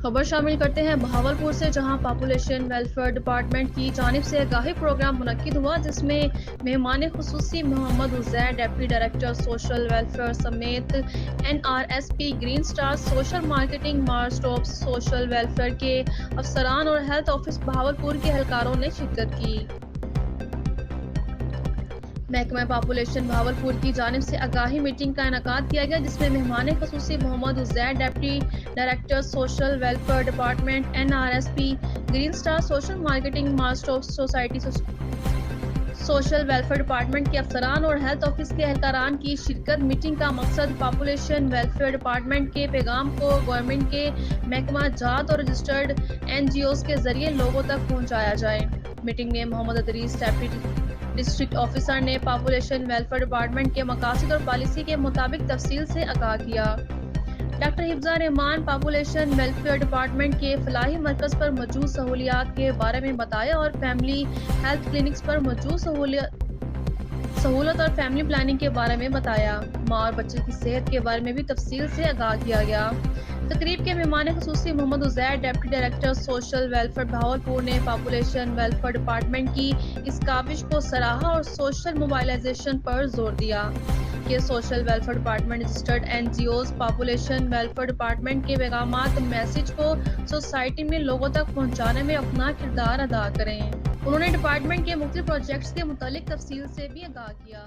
خبر شامل کرتے ہیں بہاولپور سے، جہاں پاپولیشن ویلفیئر ڈپارٹمنٹ کی جانب سے آگاہی پروگرام منعقد ہوا، جس میں مہمان خصوصی Muhammad Uzair, deputy director social welfare سمیت NRSP، green star social marketing, Marie Stopes social welfare کے افسران اور ہیلتھ آفس بہاولپور کے اہلکاروں نے شرکت کی۔ محکمہ پاپولیشن بہاولپور کی جانب سے آگاہی میٹنگ کا انعقاد کیا گیا، جس میں مہمان خصوصی Muhammad Uzair, deputy director social welfare department NRSP، green star social marketing, Marie Stopes society social welfare department کے افسران اور ہیلتھ آفس کے اہلکاران کی شرکت۔ میٹنگ کا مقصد پاپولیشن ویلفیئر ڈپارٹمنٹ کے پیغام کو گورنمنٹ کے محکمہ جات اور رجسٹرڈ NGOs کے ذریعے لوگوں تک پہنچایا جائے۔ میٹنگ میں محمد ادریس، ڈپٹی ڈسٹرکٹ آفیسر نے پاپولیشن ویلفیئر ڈپارٹمنٹ کے مقاصد اور پالیسی کے مطابق تفصیل سے آگاہ کیا۔ ڈاکٹر حفظہ رحمان پاپولیشن ویلفیئر ڈپارٹمنٹ کے فلاحی مرکز پر موجود سہولیات کے بارے میں بتایا اور فیملی ہیلتھ کلینکس پر موجود سہولت اور فیملی پلاننگ کے بارے میں بتایا۔ ماں اور بچے کی صحت کے بارے میں بھی تفصیل سے آگاہ کیا گیا۔ تقریب کے مہمان خصوصی Muhammad Uzair, deputy director social welfare Bahawalpur نے پاپولیشن ویلفیئر ڈپارٹمنٹ کی اس کاوش کو سراہا اور سوشل موبلائزیشن پر زور دیا کہ social welfare department registered NGOs population welfare department کے پیغامات میسج کو سوسائٹی میں لوگوں تک پہنچانے میں اپنا کردار ادا کریں۔ انہوں نے ڈپارٹمنٹ کے مختلف پروجیکٹس کے متعلق تفصیل سے بھی آگاہ کیا۔